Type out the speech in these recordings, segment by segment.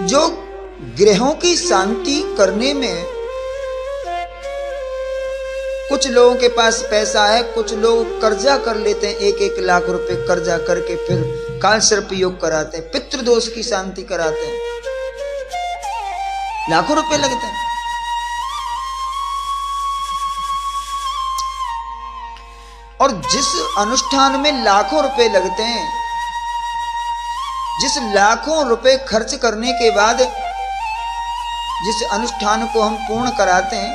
जो ग्रहों की शांति करने में कुछ लोगों के पास पैसा है, कुछ लोग कर्जा कर लेते हैं, 1-1 लाख रुपए कर्जा करके फिर काल सर्प योग कराते हैं, पितृदोष की शांति कराते हैं, लाखों रुपए लगते हैं। और जिस अनुष्ठान में लाखों रुपए लगते हैं, जिस लाखों रुपए खर्च करने के बाद जिस अनुष्ठान को हम पूर्ण कराते हैं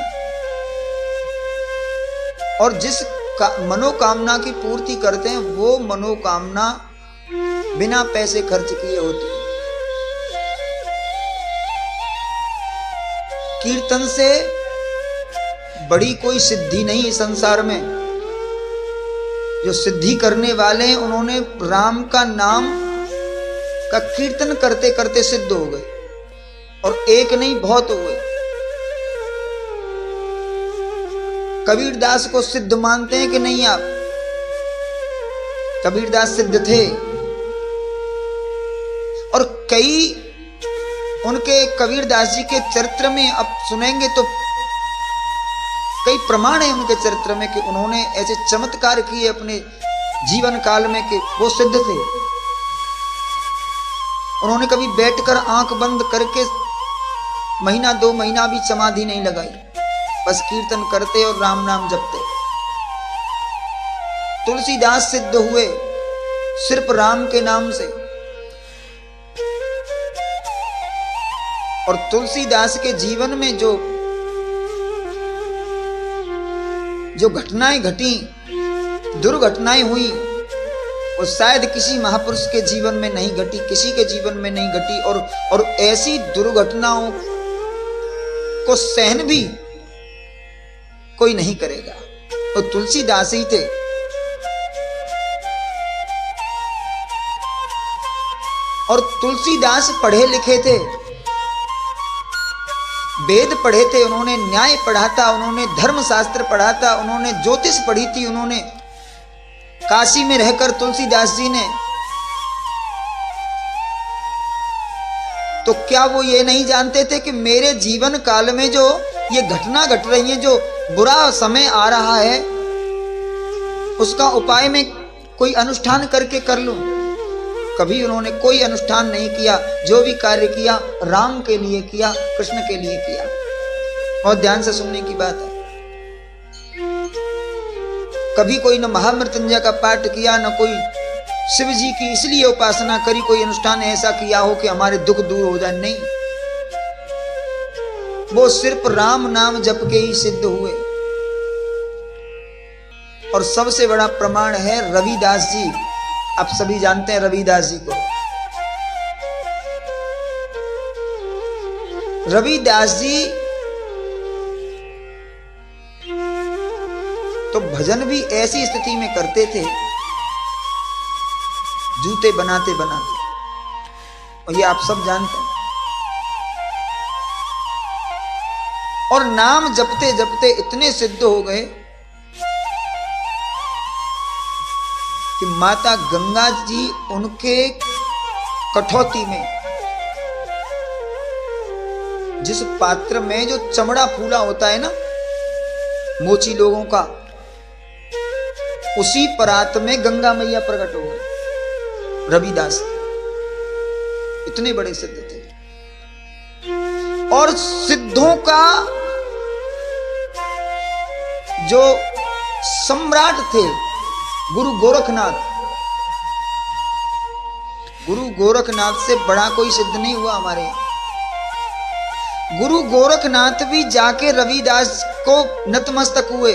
और जिस मनोकामना की पूर्ति करते हैं, वो मनोकामना बिना पैसे खर्च किए होती है। कीर्तन से बड़ी कोई सिद्धि नहीं संसार में। जो सिद्धि करने वाले हैं उन्होंने राम का नाम का कीर्तन करते करते सिद्ध हो गए, और एक नहीं बहुत हो गए। कबीरदास को सिद्ध मानते हैं कि नहीं आप? कबीरदास सिद्ध थे, और कई उनके कबीरदास जी के चरित्र में अब सुनेंगे तो कई प्रमाण है उनके चरित्र में कि उन्होंने ऐसे चमत्कार किए अपने जीवन काल में कि वो सिद्ध थे। उन्होंने कभी बैठकर आंख बंद करके महीना 2 महीना भी समाधि नहीं लगाई, बस कीर्तन करते और राम नाम जपते। तुलसीदास सिद्ध हुए सिर्फ राम के नाम से, और तुलसीदास के जीवन में जो घटनाएं घटी, दुर्घटनाएं हुई, वो शायद किसी महापुरुष के जीवन में नहीं घटी, किसी के जीवन में नहीं घटी। और ऐसी दुर्घटनाओं को सहन भी कोई नहीं करेगा। तो तुलसीदास ही थे। और तुलसीदास पढ़े लिखे थे, वेद पढ़े थे, उन्होंने न्याय पढ़ा था, उन्होंने धर्मशास्त्र पढ़ा था, उन्होंने ज्योतिष पढ़ी थी, उन्होंने काशी में रहकर तुलसीदास जी ने। तो क्या वो ये नहीं जानते थे कि मेरे जीवन काल में जो ये घटना घट रही है, जो बुरा समय आ रहा है, उसका उपाय मैं कोई अनुष्ठान करके कर लूं? कभी उन्होंने कोई अनुष्ठान नहीं किया। जो भी कार्य किया राम के लिए किया, कृष्ण के लिए किया। और ध्यान से सुनने की बात है। कभी कोई न महामृत्युंजय का पाठ किया, न कोई शिव जी की इसलिए उपासना करी, कोई अनुष्ठान ऐसा किया हो कि हमारे दुख दूर हो जाए, नहीं। वो सिर्फ राम नाम जप के ही सिद्ध हुए। और सबसे बड़ा प्रमाण है रविदास जी। आप सभी जानते हैं रविदास जी को। रविदास जी तो भजन भी ऐसी स्थिति में करते थे, जूते बनाते बनाते, और ये आप सब जानते हैं। और नाम जपते जपते इतने सिद्ध हो गए कि माता गंगा जी उनके कठौती में, जिस पात्र में जो चमड़ा फूला होता है ना मोची लोगों का, उसी परात में गंगा मैया प्रकट हो गए। रविदास इतने बड़े सिद्ध थे। और सिद्धों का जो सम्राट थे गुरु गोरखनाथ, गुरु गोरखनाथ से बड़ा कोई सिद्ध नहीं हुआ हमारे। गुरु गोरखनाथ भी जाके रविदास को नतमस्तक हुए।